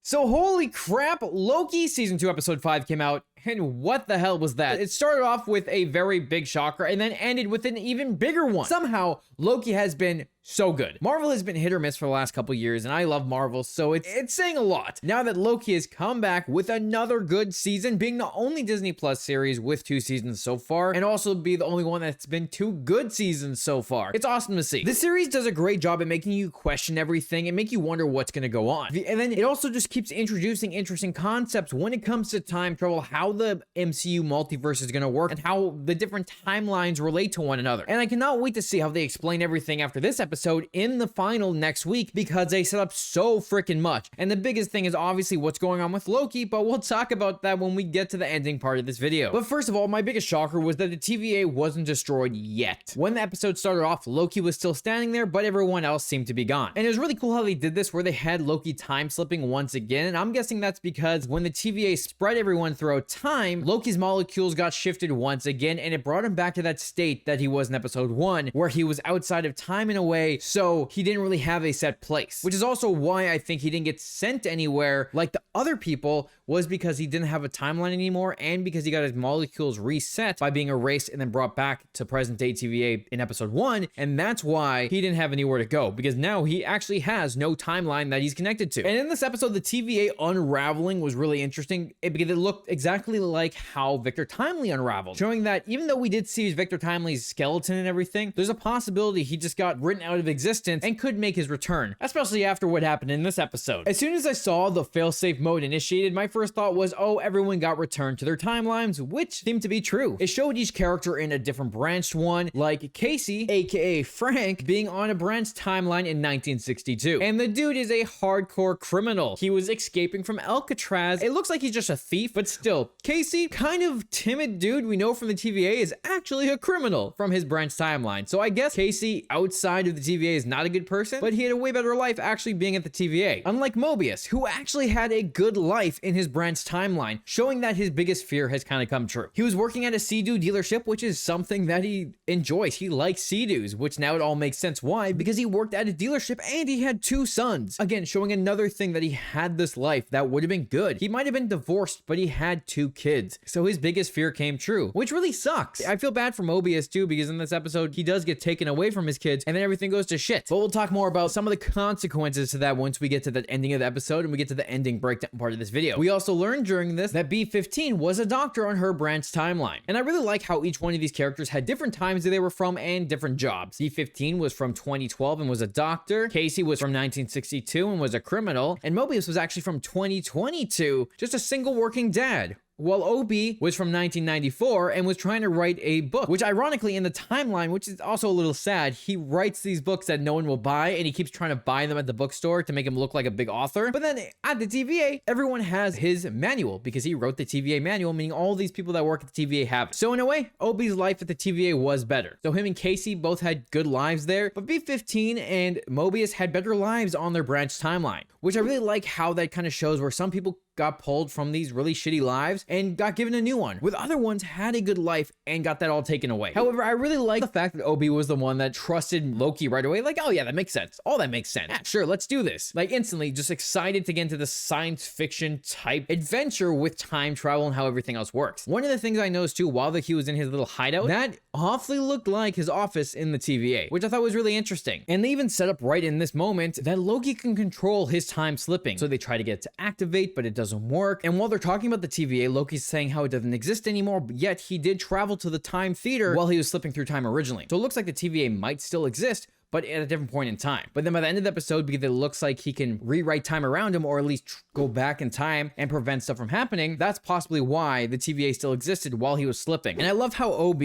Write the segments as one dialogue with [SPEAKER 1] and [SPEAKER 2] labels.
[SPEAKER 1] So holy crap, Loki Season 2 Episode 5 came out, and what the hell was that? It started off with a very big shocker and then ended with an even bigger one. Somehow, Loki has been so good. Marvel has been hit or miss for the last couple years, and I love Marvel, so it's saying a lot. Now that Loki has come back with another good season, being the only Disney Plus series with 2 seasons so far, and also be the only one that's been 2 good seasons so far. It's awesome to see. The series does a great job at making you question everything and make you wonder what's gonna go on. And then it also just keeps introducing interesting concepts when it comes to time travel, how the MCU multiverse is gonna work, and how the different timelines relate to one another. And I cannot wait to see how they explain everything after this episode in the final next week, because they set up so freaking much. And the biggest thing is obviously what's going on with Loki, but we'll talk about that when we get to the ending part of this video. But first of all, my biggest shocker was that the TVA wasn't destroyed yet. When the episode started off, Loki was still standing there, but everyone else seemed to be gone. And it was really cool how they did this, where they had Loki time slipping once again, and I'm guessing that's because when the TVA spread everyone throughout time, Loki's molecules got shifted once again, and it brought him back to that state that he was in episode 1, where he was outside of time in a way, so he didn't really have a set place. Which is also why I think he didn't get sent anywhere like the other people, was because he didn't have a timeline anymore, and because he got his molecules reset by being erased and then brought back to present day TVA in episode 1, and that's why he didn't have anywhere to go, because now he actually has no timeline that he's connected to. And in this episode, the TVA unraveling was really interesting, because it looked exactly like how Victor Timely unraveled, showing that even though we did see Victor Timely's skeleton and everything, there's a possibility he just got written out of existence and could make his return, especially after what happened in this episode. As soon as I saw the failsafe mode initiated, my first thought was, oh, everyone got returned to their timelines, which seemed to be true. It showed each character in a different branched one, like Casey, aka Frank, being on a branched timeline in 1962. And the dude is a hardcore criminal. He was escaping from Alcatraz. It looks like he's just a thief, but still, Casey, kind of timid dude we know from the TVA, is actually a criminal from his branched timeline. So I guess Casey outside of the TVA is not a good person, but he had a way better life actually being at the TVA. Unlike Mobius, who actually had a good life in his branched timeline, showing that his biggest fear has kind of come true. He was working at a Sea-Doo dealership, which is something that he enjoys. He likes Sea-Doos, which now it all makes sense why, because he worked at a dealership and he had 2 sons. Again, showing another thing that he had this life that would have been good. He might have been divorced, but he had 2 kids. So his biggest fear came true, which really sucks. I feel bad for Mobius too, because in this episode, he does get taken away from his kids and then everything goes to shit. But we'll talk more about some of the consequences to that once we get to the ending of the episode and we get to the ending breakdown part of this video. We also learned during this that B-15 was a doctor on her branched timeline. And I really like how each one of these characters had different times that they were from and different jobs. B-15 was from 2012 and was a doctor. Casey was from 1962 and was a criminal. And Mobius was actually from 2022, just a single working dad. While OB was from 1994 and was trying to write a book, which ironically in the timeline, which is also a little sad, he writes these books that no one will buy and he keeps trying to buy them at the bookstore to make him look like a big author. But then at the TVA, everyone has his manual because he wrote the TVA manual, meaning all these people that work at the TVA have it. So in a way, OB's life at the TVA was better. So him and Casey both had good lives there, but B-15 and Mobius had better lives on their branched timeline, which I really like how that kind of shows where some people got pulled from these really shitty lives and got given a new one, with other ones had a good life and got that all taken away. However, I really like the fact that Obi was the one that trusted Loki right away. Like, oh yeah, that makes sense. All that makes sense. Yeah, sure, let's do this. Like instantly just excited to get into the science fiction type adventure with time travel and how everything else works. One of the things I noticed too, while he was in his little hideout, that awfully looked like his office in the TVA, which I thought was really interesting. And they even set up right in this moment that Loki can control his time slipping. So they try to get it to activate, but it doesn't work. And while they're talking about the TVA, Loki's saying how it doesn't exist anymore, but yet he did travel to the time theater while he was slipping through time originally. So it looks like the TVA might still exist, but at a different point in time. But then by the end of the episode, because it looks like he can rewrite time around him, or at least go back in time and prevent stuff from happening, that's possibly why the TVA still existed while he was slipping. And I love how OB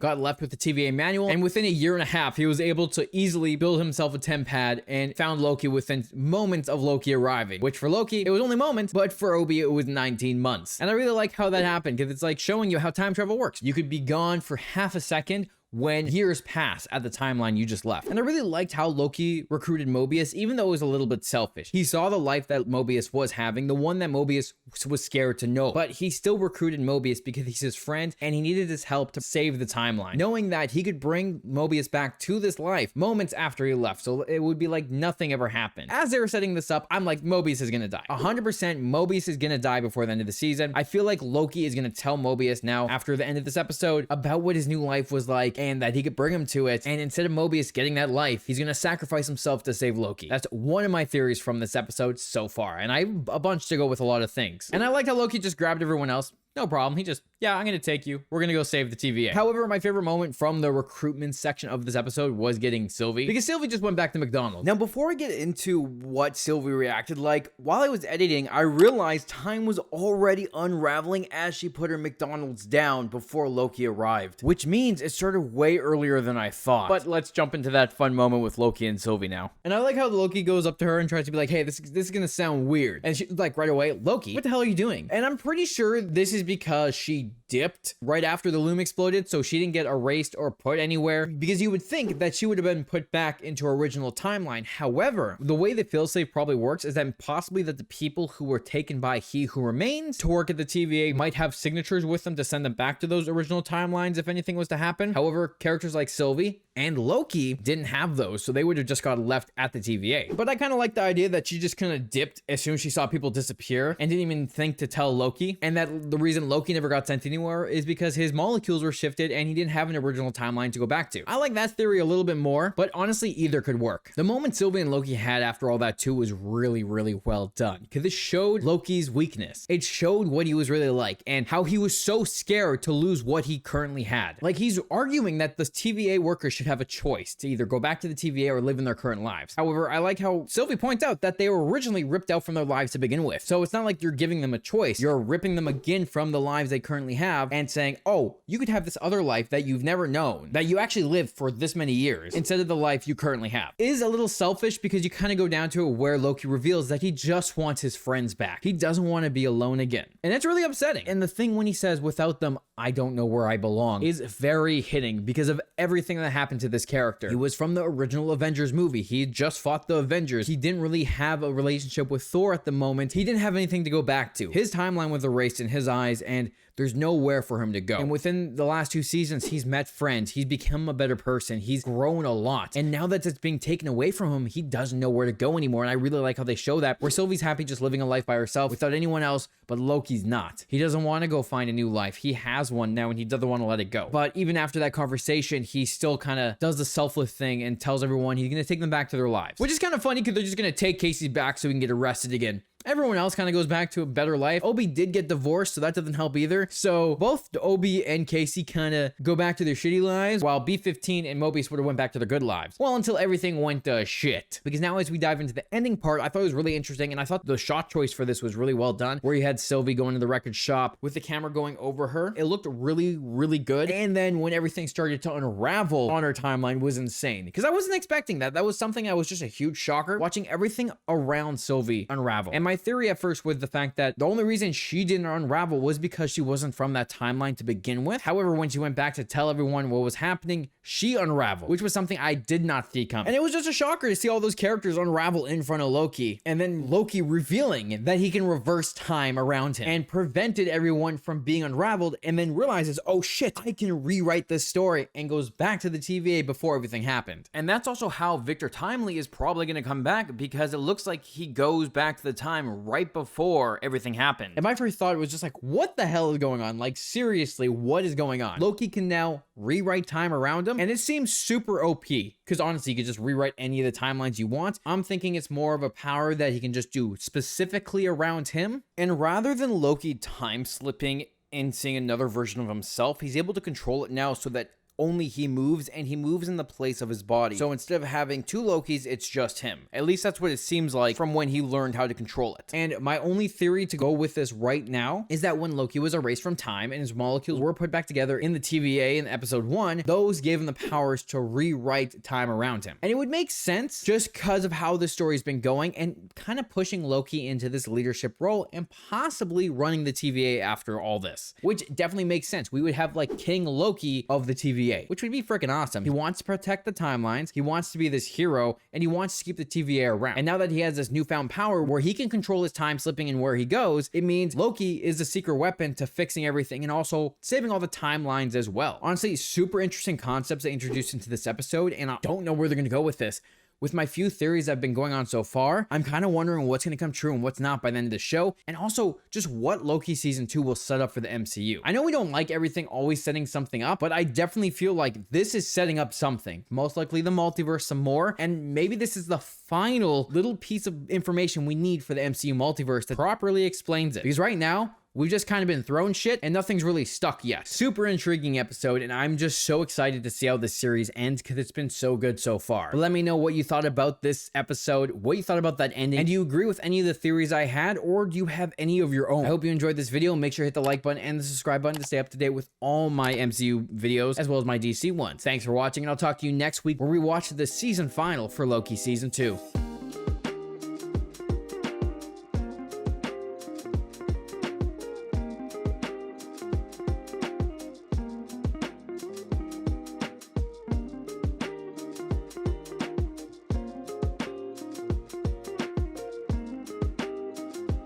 [SPEAKER 1] got left with the TVA manual, and within a year and a half, he was able to easily build himself a temp pad and found Loki within moments of Loki arriving, which for Loki, it was only moments, but for Obi, it was 19 months. And I really like how that happened, because it's like showing you how time travel works. You could be gone for half a second, when years pass at the timeline you just left. And I really liked how Loki recruited Mobius, even though it was a little bit selfish. He saw the life that Mobius was having, the one that Mobius was scared to know, but he still recruited Mobius because he's his friend and he needed his help to save the timeline, knowing that he could bring Mobius back to this life moments after he left, so it would be like nothing ever happened. As they were setting this up, I'm like, Mobius is gonna die. 100% Mobius is gonna die before the end of the season. I feel like Loki is gonna tell Mobius now, after the end of this episode, about what his new life was like and that he could bring him to it, and instead of Mobius getting that life, he's gonna sacrifice himself to save Loki. That's one of my theories from this episode so far, and I have a bunch to go with a lot of things. And I liked how Loki just grabbed everyone else. No problem. He just, yeah, I'm going to take you. We're going to go save the TVA. However, my favorite moment from the recruitment section of this episode was getting Sylvie, because Sylvie just went back to McDonald's.
[SPEAKER 2] Now, before I get into what Sylvie reacted like, while I was editing, I realized time was already unraveling as she put her McDonald's down before Loki arrived, which means it started way earlier than I thought. But let's jump into that fun moment with Loki and Sylvie now.
[SPEAKER 1] And I like how Loki goes up to her and tries to be like, hey, this is going to sound weird. And she's like, right away, Loki, what the hell are you doing? And I'm pretty sure this is because she dipped right after the loom exploded, so she didn't get erased or put anywhere, because you would think that she would have been put back into her original timeline. However, the way the failsafe probably works is that possibly that the people who were taken by He Who Remains to work at the TVA might have signatures with them to send them back to those original timelines if anything was to happen. However, characters like Sylvie and Loki didn't have those, so they would have just got left at the TVA. But I kind of like the idea that she just kind of dipped as soon as she saw people disappear and didn't even think to tell Loki, and that the reason Loki never got sent anywhere is because his molecules were shifted and he didn't have an original timeline to go back to. I like that theory a little bit more, but honestly, either could work. The moment Sylvie and Loki had after all that too was really, really well done, because it showed Loki's weakness. It showed what he was really like and how he was so scared to lose what he currently had. Like, he's arguing that the TVA workers should have a choice to either go back to the TVA or live in their current lives. However, I like how Sylvie points out that they were originally ripped out from their lives to begin with. So it's not like you're giving them a choice. You're ripping them again from the lives they currently have and saying, oh, you could have this other life that you've never known, that you actually lived for this many years, instead of the life you currently have. It is a little selfish, because you kind of go down to it where Loki reveals that he just wants his friends back. He doesn't want to be alone again. And that's really upsetting. And the thing when he says, without them, I don't know where I belong, is very hitting because of everything that happened to this character. He was from the original Avengers movie. He had just fought the Avengers. He didn't really have a relationship with Thor at the moment. He didn't have anything to go back to. His timeline was erased in his eyes, and there's nowhere for him to go. And within the last 2 seasons, he's met friends. He's become a better person. He's grown a lot. And now that it's being taken away from him, he doesn't know where to go anymore. And I really like how they show that, where Sylvie's happy just living a life by herself without anyone else, but Loki's not. He doesn't want to go find a new life. He has one now and he doesn't want to let it go. But even after that conversation, he still kind of does the selfless thing and tells everyone he's going to take them back to their lives, which is kind of funny because they're just going to take Casey back so he can get arrested again. Everyone else kind of goes back to a better life. Obi did get divorced, so that doesn't help either. So both Obi and Casey kind of go back to their shitty lives, while B-15 and Mobius would have went back to their good lives. Well, until everything went to shit. Because now as we dive into the ending part, I thought it was really interesting, and I thought the shot choice for this was really well done, where you had Sylvie going to the record shop with the camera going over her. It looked really, really good. And then when everything started to unravel on her timeline was insane, because I wasn't expecting that. That was something that was just a huge shocker, watching everything around Sylvie unravel. And my theory at first was the fact that the only reason she didn't unravel was because she wasn't from that timeline to begin with. However, when she went back to tell everyone what was happening, she unraveled, which was something I did not see coming. And it was just a shocker to see all those characters unravel in front of Loki, and then Loki revealing that he can reverse time around him and prevented everyone from being unraveled, and then realizes, oh shit, I can rewrite this story, and goes back to the TVA before everything happened. And that's also how Victor Timely is probably going to come back, because it looks like he goes back to the time right before everything happened. And my first thought was just like, what the hell is going on? Like, seriously, what is going on? Loki can now rewrite time around him, and it seems super OP, because honestly, you could just rewrite any of the timelines you want. I'm thinking it's more of a power that he can just do specifically around him. And rather than Loki time slipping and seeing another version of himself, he's able to control it now so that only he moves, and he moves in the place of his body. So instead of having 2 Lokis, it's just him. At least that's what it seems like from when he learned how to control it. And my only theory to go with this right now is that when Loki was erased from time and his molecules were put back together in the TVA in episode 1, those gave him the powers to rewrite time around him. And it would make sense just because of how this story's been going and kind of pushing Loki into this leadership role and possibly running the TVA after all this, which definitely makes sense. We would have like King Loki of the TVA TVA, which would be freaking awesome. He wants to protect the timelines, he wants to be this hero, and he wants to keep the TVA around. And now that he has this newfound power where he can control his time slipping and where he goes, it means Loki is the secret weapon to fixing everything and also saving all the timelines as well. Honestly, super interesting concepts they introduced into this episode, and I don't know where they're going to go with this. With my few theories that have been going on so far, I'm kind of wondering what's going to come true and what's not by the end of the show, and also just what Loki season 2 will set up for the MCU. I know we don't like everything always setting something up, but I definitely feel like this is setting up something. Most likely the multiverse some more, and maybe this is the final little piece of information we need for the MCU multiverse that properly explains it. Because right now, we've just kind of been thrown shit and nothing's really stuck yet. Super intriguing episode, and I'm just so excited to see how this series ends because it's been so good so far. But let me know what you thought about this episode, what you thought about that ending, and do you agree with any of the theories I had, or do you have any of your own? I hope you enjoyed this video. Make sure to hit the like button and the subscribe button to stay up to date with all my MCU videos as well as my DC ones. Thanks for watching, and I'll talk to you next week where we watch the season final for Loki Season 2.